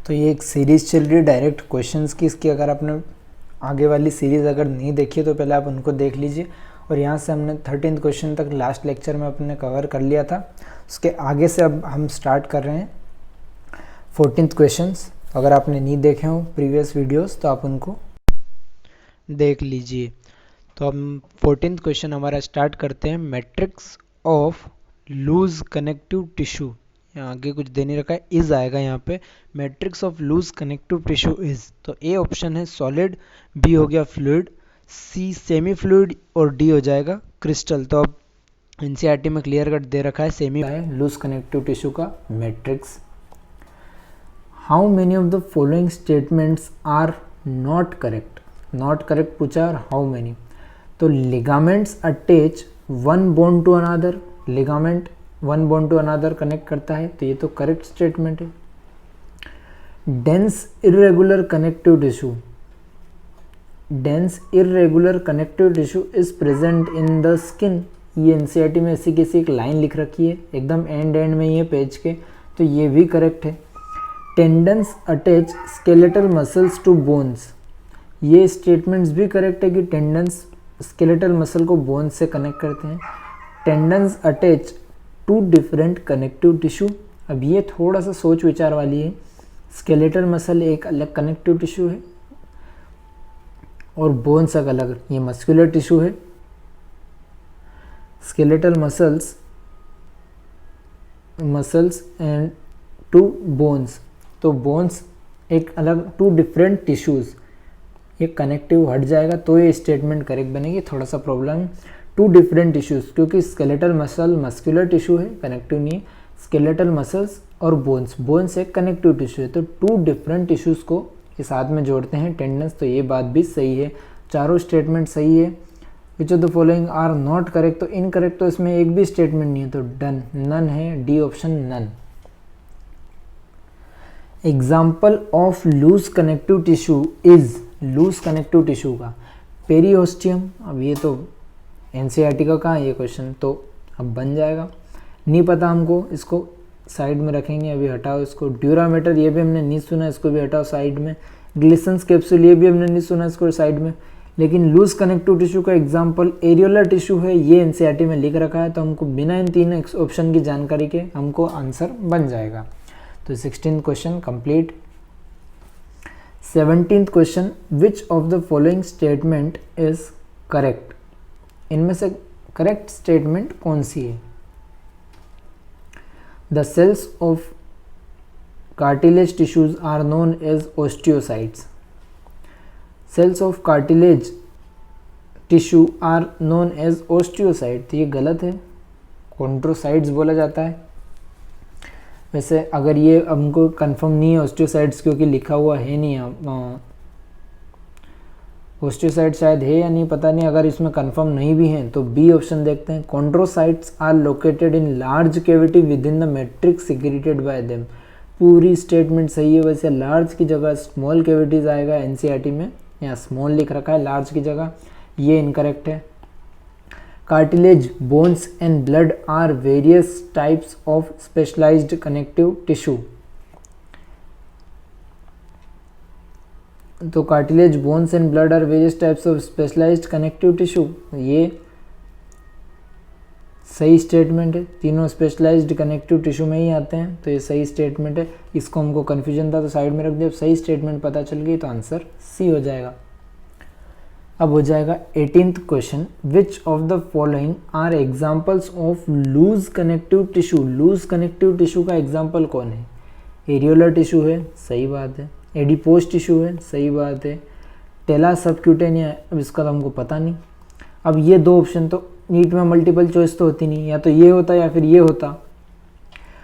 तो ये एक सीरीज़ चल रही है डायरेक्ट क्वेश्चंस की। इसकी अगर आपने आगे वाली सीरीज़ अगर नहीं देखी है तो पहले आप उनको देख लीजिए। और यहाँ से हमने 13th क्वेश्चन तक लास्ट लेक्चर में अपने कवर कर लिया था। उसके आगे से अब हम स्टार्ट कर रहे हैं 14th क्वेश्चंस। अगर आपने नहीं देखे हो प्रीवियस वीडियोस तो आप उनको देख लीजिए। तो हम 14th क्वेश्चन हमारा स्टार्ट करते हैं। Matrix of loose connective tissue, यहाँ आगे कुछ दे नहीं रखा है, इज आएगा यहाँ पे। Matrix of loose connective tissue is, तो ए ऑप्शन है सॉलिड, बी हो गया फ्लूइड, सी सेमी फ्लूइड और डी हो जाएगा क्रिस्टल। तो अब एनसीईआरटी में क्लियर कट दे रखा है सेमी है लूज कनेक्टिव टिश्यू का matrix. How many of the following statements are not correct, not correct पूछा और हाउ मेनी। तो ligaments attach one bone to another, ligament one bone to another connect करता है, तो ये तो करेक्ट स्टेटमेंट है। Dense irregular connective tissue, dense irregular connective tissue is present in the skin, ये एनसीईआरटी में ऐसी कैसी एक लाइन लिख रखी है एकदम एंड में ये पेज के, तो ये भी करेक्ट है। Tendons attach skeletal muscles to bones, ये स्टेटमेंट्स भी करेक्ट है कि टेंडन्स स्केलेटल मसल को बोन्स से कनेक्ट करते हैं। Tendons attach to different connective tissue, अब ये थोड़ा सा सोच विचार वाली है। स्केलेटल मसल एक अलग कनेक्टिव टिश्यू है और बोन्स एक अलग, ये मस्कुलर टिश्यू है। Skeletal muscles and to bones, तो बोन्स एक अलग, टू डिफरेंट टिश्यूज़, ये कनेक्टिव हट जाएगा तो ये स्टेटमेंट करेक्ट बनेगी। थोड़ा सा प्रॉब्लम, टू डिफरेंट टिश्यूज़, क्योंकि स्केलेटल मसल मस्कुलर टिश्यू है, कनेक्टिव नहीं है। स्केलेटल मसल्स और बोन्स, बोन्स एक कनेक्टिव टिश्यू है, तो टू डिफरेंट टिश्यूज़ को ये साथ में जोड़ते हैं टेंडन्स, तो ये बात भी सही है। चारों स्टेटमेंट सही है। Which of the following are not correct, तो इनकरेक्ट तो इसमें एक भी स्टेटमेंट नहीं है, तो डन नन है, D option none. Example of loose connective tissue is, loose connective tissue का पेरिओस्टियम, अब ये तो एनसीईआरटी का कहाँ है ये क्वेश्चन, तो अब बन जाएगा। नहीं पता हमको, इसको साइड में रखेंगे, अभी हटाओ इसको। ड्यूरामीटर ये भी हमने नहीं सुना, इसको भी हटाओ साइड में। ग्लिसन्स कैप्सूल ये भी हमने नहीं सुना, इसको साइड में। लेकिन लूज कनेक्टिव टिश्यू का एग्जाम्पल एरियोलर टिश्यू है, ये एनसीईआरटी में लिख रखा है, तो हमको बिना इन तीन ऑप्शन की जानकारी के हमको आंसर बन जाएगा। तो 16th question complete. 17th question, which of the following statement is correct, इनमें से करेक्ट स्टेटमेंट कौन सी है। The cells of cartilage tissues are known as osteocytes, cells of cartilage tissue are known as osteocyte, तो ये गलत है, chondrocytes बोला जाता है। वैसे अगर ये हमको कंफर्म नहीं है ओस्टियोसाइट्स, क्योंकि लिखा हुआ है नहीं, ओस्टियोसाइट शायद है या नहीं पता नहीं, अगर इसमें कंफर्म नहीं भी है तो बी ऑप्शन देखते हैं। Chondrocytes are located in large cavity within the matrix secreted by them, पूरी स्टेटमेंट सही है। वैसे लार्ज की जगह स्मॉल कैविटीज आएगा एनसीईआरटी में, यहाँ स्मॉल लिख रखा है लार्ज की जगह, ये इनकरेक्ट है। Cartilage, bones and blood are various types of specialised connective tissue, तो cartilage, bones and blood are various types of specialised connective tissue, ये सही स्टेटमेंट है। तीनों स्पेशलाइज्ड कनेक्टिव टिश्यू में ही आते हैं, तो ये सही स्टेटमेंट है। इसको हमको कन्फ्यूजन था तो साइड में रख दिया, सही स्टेटमेंट पता चल गई तो आंसर सी हो जाएगा। अब हो जाएगा 18th question, which of the following are examples of loose connective tissue, loose connective tissue का एग्जाम्पल कौन है। एरियोलर टिश्यू है, सही बात है। एडिपोज टिश्यू है, सही बात है। टेला सबक्यूटेनिया, अब इसका तो हमको पता नहीं। अब ये दो ऑप्शन तो नीट में मल्टीपल चॉइस तो होती नहीं, या तो ये होता या फिर ये होता।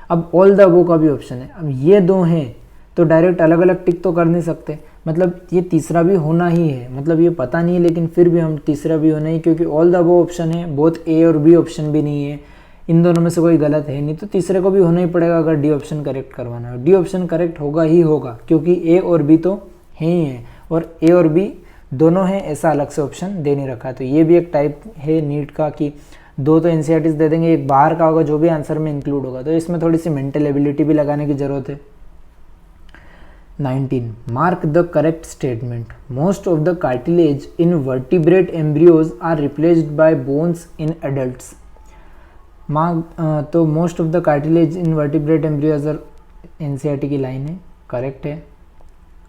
अब ऑल द अबव का भी ऑप्शन है, अब ये दो हैं तो डायरेक्ट अलग अलग टिक तो कर नहीं सकते, मतलब ये तीसरा भी होना ही है, मतलब ये पता नहीं है लेकिन फिर भी हम तीसरा भी होना ही, क्योंकि ऑल द अबव ऑप्शन है, बोथ ए और बी ऑप्शन भी नहीं है, इन दोनों में से कोई गलत है नहीं, तो तीसरे को भी होना ही पड़ेगा अगर डी ऑप्शन करेक्ट करवाना है। डी ऑप्शन करेक्ट होगा ही होगा, क्योंकि ए और बी तो हैं ही हैं, और ए और बी दोनों हैं, ऐसा अलग से ऑप्शन दे नहीं रखा। तो ये भी एक टाइप है नीट का कि दो तो एनसीईआरटीज दे देंगे, एक बाहर का होगा जो भी आंसर में इंक्लूड होगा, तो इसमें थोड़ी सी मेंटल एबिलिटी भी लगाने की ज़रूरत है। 19. Mark the correct statement. Most of the cartilage in vertebrate embryos are replaced by bones in adults. तो most of the cartilage in vertebrate embryos और एनसीईआरटी की लाइन है, करेक्ट है,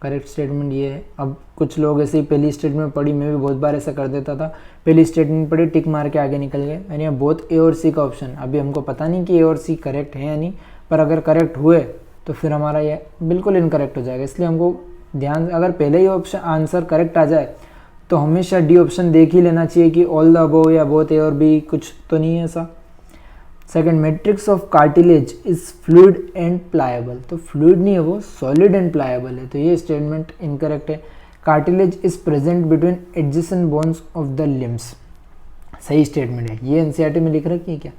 करेक्ट स्टेटमेंट ये है। अब कुछ लोग ऐसे ही पहली स्टेटमेंट पढ़ी, मैं भी बहुत बार ऐसा कर देता था, पहली स्टेटमेंट पढ़ी टिक मार के आगे निकल गए, यानी बोथ ए और सी का ऑप्शन। अभी हमको पता नहीं कि ए और सी करेक्ट है या नहीं, पर अगर करेक्ट हुए तो फिर हमारा ये बिल्कुल इनकरेक्ट हो जाएगा। इसलिए हमको ध्यान, अगर पहले ही ऑप्शन आंसर करेक्ट आ जाए तो हमेशा डी ऑप्शन देख ही लेना चाहिए कि ऑल द अबव या बोथ ए और बी, कुछ तो नहीं है ऐसा। Second, matrix of cartilage is fluid and pliable, तो फ्लूइड नहीं है वो, सॉलिड एंड प्लायबल है, तो ये स्टेटमेंट इनकरेक्ट है। Cartilage is present between adjacent bones of the limbs, सही स्टेटमेंट है। ये एनसीईआरटी में लिख रखी है क्या?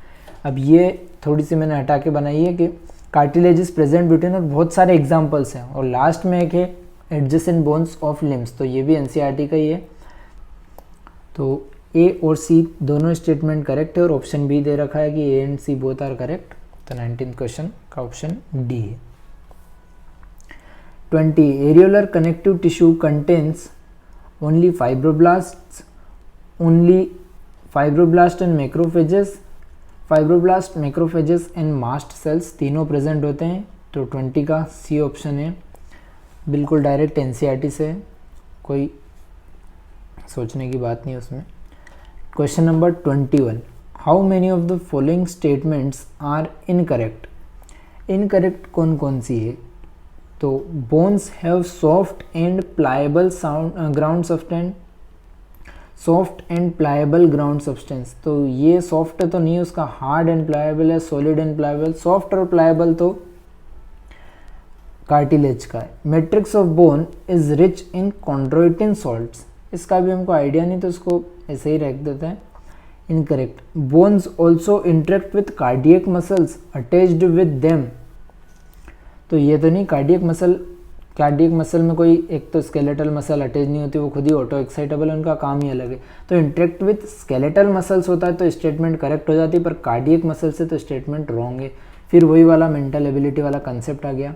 अब ये थोड़ी सी मैंने हटा के बनाई है कि कार्टिलेज इज प्रेजेंट बिटवीन, और बहुत सारे एग्जाम्पल्स हैं, और लास्ट में एक है एडजेसेंट बोन्स ऑफ लिम्स, तो ये भी एनसीईआरटी का ही है। तो ए और सी दोनों स्टेटमेंट करेक्ट है, और ऑप्शन बी दे रखा है कि A and C both are correct, तो 19th क्वेश्चन का ऑप्शन डी है। 20. Areolar connective tissue contains only fibroblast and macrophages, fibroblast, macrophages and mast cells तीनों प्रेजेंट होते हैं, तो 20 का सी ऑप्शन है, बिल्कुल डायरेक्ट एनसीईआरटी से, कोई सोचने की बात नहीं उसमें। Question number 21. How many of the following statements are incorrect? Incorrect कौन कौन सी है? तो bones have soft and pliable ground substance, soft and pliable ground substance, तो ये सॉफ्ट तो नहीं है, उसका हार्ड एंड प्लायबल है, सॉलिड एंड प्लायबल। सॉफ्ट और प्लायबल तो कार्टिलेज का है। Matrix of bone is rich in chondroitin salts, इसका भी हमको आइडिया नहीं तो इसको ऐसे ही रख देते हैं, incorrect. Bones also interact with cardiac muscles attached with them, तो ये तो नहीं, कार्डियक मसल में कोई एक तो स्केलेटल मसल अटैच नहीं होती, वो खुद ही ऑटो एक्साइटेबल है, उनका काम ही अलग है। तो इंटरेक्ट विथ स्केलेटल मसल्स होता है तो स्टेटमेंट करेक्ट हो जाती है, पर कार्डियक मसल से तो स्टेटमेंट रॉन्ग है। फिर वही वाला मेंटल एबिलिटी वाला कंसेप्ट आ गया।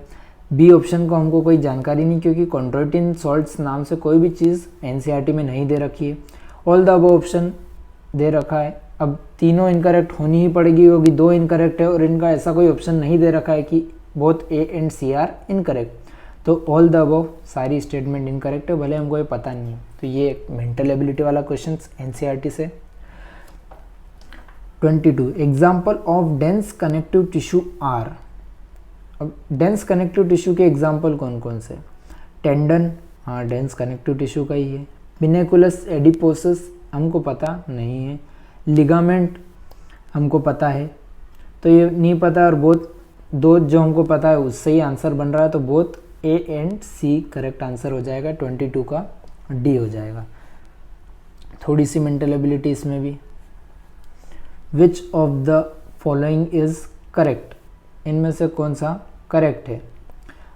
बी ऑप्शन को हमको कोई जानकारी नहीं, क्योंकि कॉन्ड्रोइटिन सॉल्ट्स नाम से कोई भी चीज़ एनसीईआरटी में नहीं दे रखी है। ऑल द अबव ऑप्शन दे रखा है, अब तीनों इनकरेक्ट होनी ही पड़ेगी, होगी, दो इनकरेक्ट है और इनका ऐसा कोई ऑप्शन नहीं दे रखा है कि both A and C are incorrect, तो ऑल द अबव सारी स्टेटमेंट इनकरेक्ट है, भले हमको ये पता नहीं है। तो ये एक मेंटल एबिलिटी वाला क्वेश्चन एनसीईआरटी से। 22. Example of dense connective tissue are, अब डेंस कनेक्टिव टिश्यू के एग्जाम्पल कौन कौन से? टेंडन, हाँ डेंस कनेक्टिव टिश्यू का ही है। पिनेकुलस एडिपोसिस हमको पता नहीं है। लिगामेंट हमको पता है, तो ये नहीं पता, और बोथ दो जो हमको पता है उससे ही आंसर बन रहा है, तो both A and C correct answer हो जाएगा, 22 का डी हो जाएगा। थोड़ी सी मेंटल एबिलिटी इसमें भी। विच of the following is correct, इनमें से कौन सा करेक्ट है?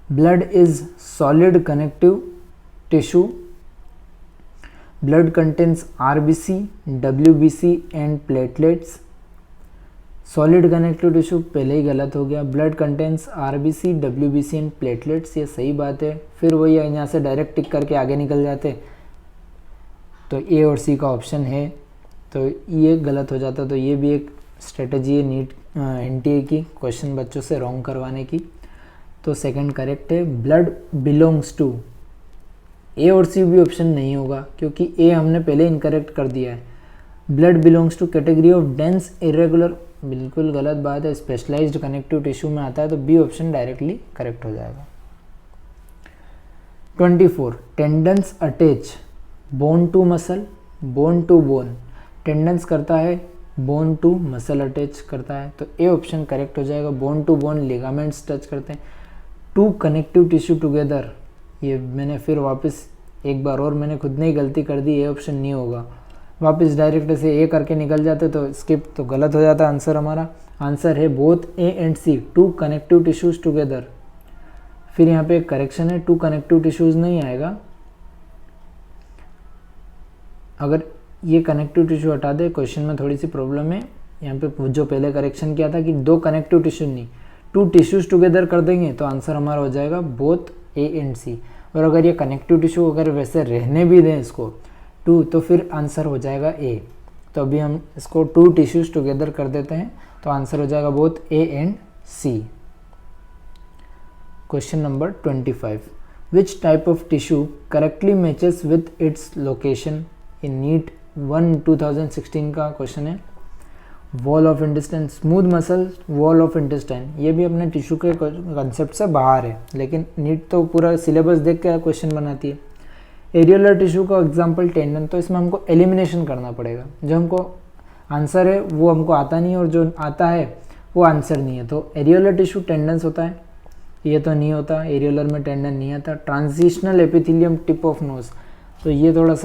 Blood is solid connective tissue, blood contains RBC, WBC and platelets. Solid connective tissue पहले ही गलत हो गया, blood contains RBC, WBC and platelets, ये सही बात है। फिर वही यहाँ से डायरेक्ट टिक करके आगे निकल जाते, तो ए और सी का ऑप्शन है, तो ये गलत हो जाता, तो ये भी एक स्ट्रेटजी है नीट एनटीए की क्वेश्चन बच्चों से रॉन्ग करवाने की। तो सेकंड करेक्ट है। ब्लड बिलोंग्स टू, ए और सी भी ऑप्शन नहीं होगा क्योंकि ए हमने पहले इनकरेक्ट कर दिया है। Blood belongs to category of dense irregular, बिल्कुल गलत बात है, स्पेशलाइज्ड कनेक्टिव टिश्यू में आता है, तो बी ऑप्शन डायरेक्टली करेक्ट हो जाएगा। 24. Tendons attach bone to muscle, bone to bone, tendons करता है बोन टू मसल अटैच करता है, तो ए ऑप्शन करेक्ट हो जाएगा। Bone to bone ligaments touch करते हैं। टू कनेक्टिव टिश्यू टुगेदर, ये मैंने फिर वापस एक बार और मैंने खुद ने ही गलती कर दी, ए ऑप्शन नहीं होगा, वापस डायरेक्ट से ए करके निकल जाते तो स्किप, तो गलत हो जाता आंसर हमारा। आंसर है both A and C, two connective tissues together. फिर यहाँ पे एक करेक्शन है, टू कनेक्टिव टिश्यूज नहीं आएगा, अगर ये कनेक्टिव टिश्यू हटा दे, क्वेश्चन में थोड़ी सी प्रॉब्लम है। यहाँ पे जो पहले करेक्शन किया था कि दो कनेक्टिव टिश्यू नहीं, टू टिश्यूज टुगेदर कर देंगे तो आंसर हमारा हो जाएगा बोथ ए एंड सी। और अगर ये कनेक्टिव टिश्यू अगर वैसे रहने भी दें इसको 2, तो फिर आंसर हो जाएगा ए। तो अभी हम इसको 2 टिश्यूज टुगेदर कर देते हैं, तो आंसर हो जाएगा both A and C. Question number 25, which type of tissue correctly matches with its location in NEET 1 2016 का क्वेश्चन है। Wall of intestine, smooth muscle wall of intestine, ये भी अपने टिश्यू के कंसेप्ट से बाहर है, लेकिन नीट तो पूरा सिलेबस देख के क्वेश्चन बनाती है। एरियोलर टिश्यू का एग्जांपल टेंडन, तो इसमें हमको एलिमिनेशन करना पड़ेगा, जो हमको आंसर है वो हमको आता नहीं है और जो आता है वो आंसर नहीं है। तो एरियोलर टिश्यू टेंडन्स होता है, ये तो नहीं होता, एरियोलर में टेंडन नहीं आता। Transitional epithelium tip of nose, तो ये थोड़ा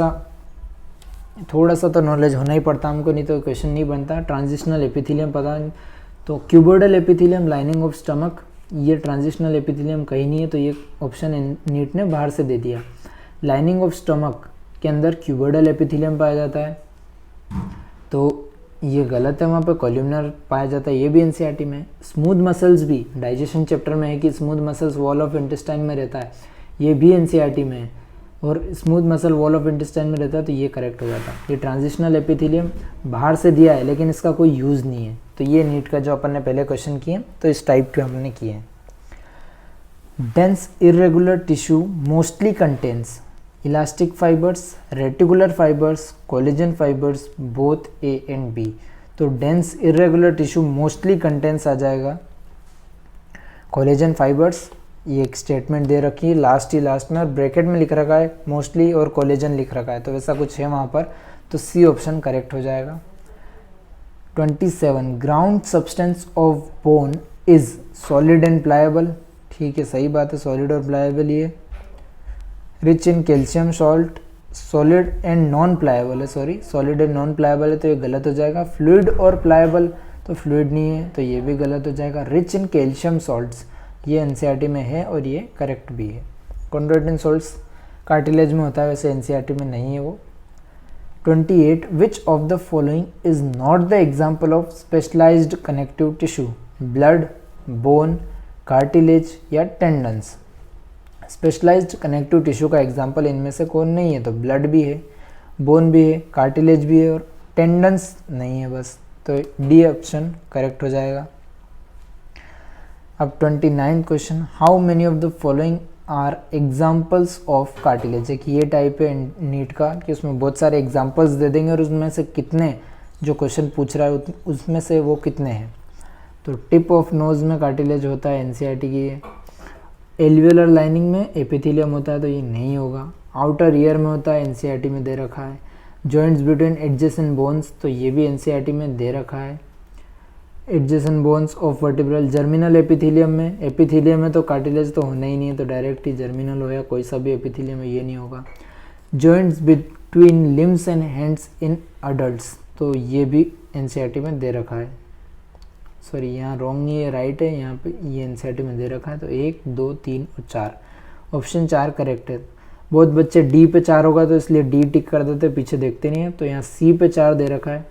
सा तो नॉलेज होना ही पड़ता हमको, नहीं तो क्वेश्चन नहीं बनता। ट्रांजिशनल एपिथेलियम पता नहीं, तो cuboidal epithelium lining of stomach, ये ट्रांजिशनल एपिथेलियम कहीं नहीं है, तो ये ऑप्शन नीट ने बाहर से दे दिया। लाइनिंग ऑफ स्टमक के अंदर क्यूबोइडल एपिथेलियम पाया जाता है, तो ये गलत है, वहाँ पे कॉल्यूमनर पाया जाता है, ये भी एनसीईआरटी में। स्मूथ मसल्स भी डाइजेशन चैप्टर में है कि smooth muscles wall of intestine में रहता है, ये भी एनसीईआरटी में है, और smooth muscle wall of intestine में रहता है, तो ये करेक्ट हो जाता है। ये ट्रांजिशनल एपिथेलियम बाहर से दिया है, लेकिन इसका कोई यूज़ नहीं है, तो ये नीट का जो अपन ने पहले क्वेश्चन किए तो इस टाइप के हमने किए हैं। Dense irregular tissue mostly contains elastic fibres, reticular fibres, collagen fibres, both A and B. तो dense irregular tissue mostly contains आ जाएगा कोलेजन फाइबर्स, ये एक स्टेटमेंट दे रखी है लास्ट में, और ब्रैकेट में लिख रखा है मोस्टली और कोलेजन लिख रखा है, तो वैसा कुछ है वहाँ पर, तो सी ऑप्शन करेक्ट हो जाएगा। 27, ground substance of bone is solid and pliable, ठीक है, सही बात है, सॉलिड और प्लायबल ही है। Rich in calcium salt, solid and non pliable है, sorry solid and non pliable है, तो ये गलत हो जाएगा। फ्लूइड और प्लायबल, तो फ्लूइड नहीं है, तो ये भी गलत हो जाएगा। रिच इन कैल्शियम सॉल्ट्स, ये एनसीईआरटी में है और ये करेक्ट भी है। कॉन्ड्रोइटिन सॉल्ट्स कार्टिलेज में होता है, वैसे एनसीईआरटी में नहीं है वो। 28, which of the following is not the example of specialised connective tissue, blood, bone, cartilage या टेंडन्स। स्पेशलाइज्ड कनेक्टिव टिश्यू का एग्जाम्पल इनमें से कौन नहीं है, तो ब्लड भी है, बोन भी है, कार्टिलेज भी है और टेंडन्स नहीं है बस, तो डी ऑप्शन करेक्ट हो जाएगा। अब 29 क्वेश्चन, how many of the following are examples of cartilage. एक ये टाइप है नीट का कि उसमें बहुत सारे एग्जाम्पल्स दे देंगे और उसमें से कितने, जो क्वेश्चन पूछ रहा है उसमें से वो कितने हैं। तो टिप ऑफ नोज में कार्टिलेज होता है, एनसीईआरटी की है। एल्वियोलर लाइनिंग में एपिथेलियम होता है, तो ये नहीं होगा। आउटर ईयर में होता है, एनसीईआरटी में दे रखा है। जॉइंट्स बिटवीन एडजेसेंट बोन्स, तो ये भी एनसीईआरटी में दे रखा है। Adjacent bones of vertebral, germinal epithelium में तो कार्टिलेज तो होना ही नहीं है, तो डायरेक्ट ही जर्मिनल हो या कोई सा भी एपिथेलियम है, ये नहीं होगा। Joints between limbs and hands in adults, तो ये भी एनसीईआरटी में दे रखा है, सॉरी यहाँ रॉन्ग नहीं है, राइट है, यहाँ पे ये एनसीईआरटी में दे रखा है। तो 1, 2, 3 और 4, ऑप्शन 4 करेक्ट है। बहुत बच्चे डी पे 4 होगा तो इसलिए डी टिक कर देते, पीछे देखते नहीं है, तो यहाँ सी पे 4 दे रखा है,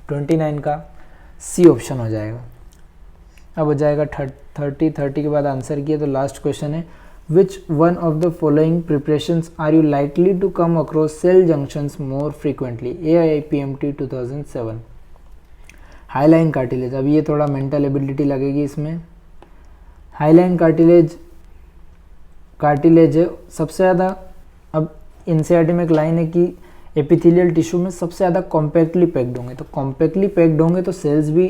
29 का सी ऑप्शन हो जाएगा। अब हो जाएगा 30 के बाद आंसर किया, तो लास्ट क्वेश्चन है, which one of the following preparations are you likely to come across cell junctions more frequently, AIPMT 2007। Hyaline cartilage, अब ये थोड़ा मेंटल एबिलिटी लगेगी इसमें। हाईलाइन कार्टिलेज है सबसे ज़्यादा। अब एनसीईआरटी में एक लाइन है कि एपिथेलियल टिश्यू में सबसे ज़्यादा कॉम्पैक्टली पैक्ड होंगे, तो कॉम्पैक्टली पैक्ड होंगे तो सेल्स भी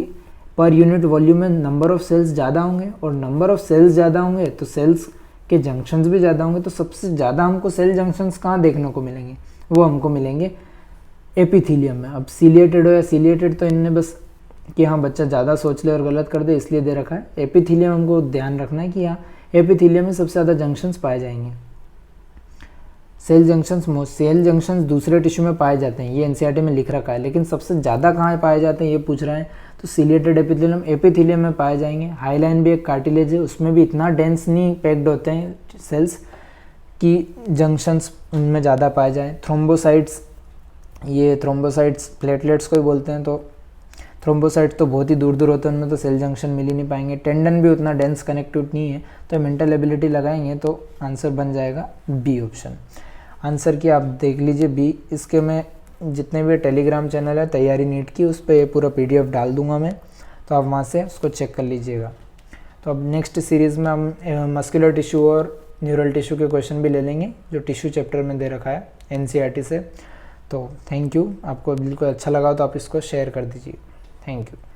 पर यूनिट वॉल्यूम में नंबर ऑफ सेल्स ज़्यादा होंगे, और नंबर ऑफ सेल्स ज़्यादा होंगे तो सेल्स के जंक्शंस भी ज़्यादा होंगे। तो सबसे ज़्यादा हमको सेल जंक्शंस कहाँ देखने को मिलेंगे, वो हमको मिलेंगे एपिथेलियम में। अब सीलिएटेड हो या सीलिएटेड, तो इनने बस कि हाँ बच्चा ज़्यादा सोच ले और गलत कर दे इसलिए दे रखा है। एपिथेलियम हमको ध्यान रखना है कि यहाँ एपिथेलियम में सबसे ज़्यादा जंक्शंस पाए जाएंगे। सेल जंक्शंस दूसरे टिश्यू में पाए जाते हैं, ये एनसीईआरटी में लिख रखा है, लेकिन सबसे ज़्यादा कहाँ पाए जाते हैं ये पूछ रहा है, तो सीलिएटेड एपिथेलियम में पाए जाएंगे। हाईलाइन भी एक कार्टिलेज है, उसमें भी इतना डेंस नहीं पैक्ड होते हैं सेल्स कि जंक्शंस उनमें ज़्यादा पाए जाए। थ्रोम्बोसाइट्स प्लेटलेट्स को ही बोलते हैं, तो थ्रोम्बोसाइट तो बहुत ही दूर दूर होते हैं, उनमें तो सेल जंक्शन मिल ही नहीं पाएंगे। टेंडन भी उतना डेंस कनेक्टिविटी नहीं है, तो मेंटल एबिलिटी लगाएंगे तो आंसर बन जाएगा बी ऑप्शन। आंसर की आप देख लीजिए बी। इसके मैं जितने भी टेलीग्राम चैनल है तैयारी नीट की, उस पर पूरा PDF डाल दूंगा मैं, तो आप वहाँ से उसको चेक कर लीजिएगा। तो अब नेक्स्ट सीरीज़ में हम मस्कुलर टिश्यू और न्यूरल टिश्यू के क्वेश्चन भी ले लेंगे, जो टिश्यू चैप्टर में दे रखा है NCERT से। तो थैंक यू। आपको बिल्कुल अच्छा लगा तो आप इसको शेयर कर दीजिए। Thank you.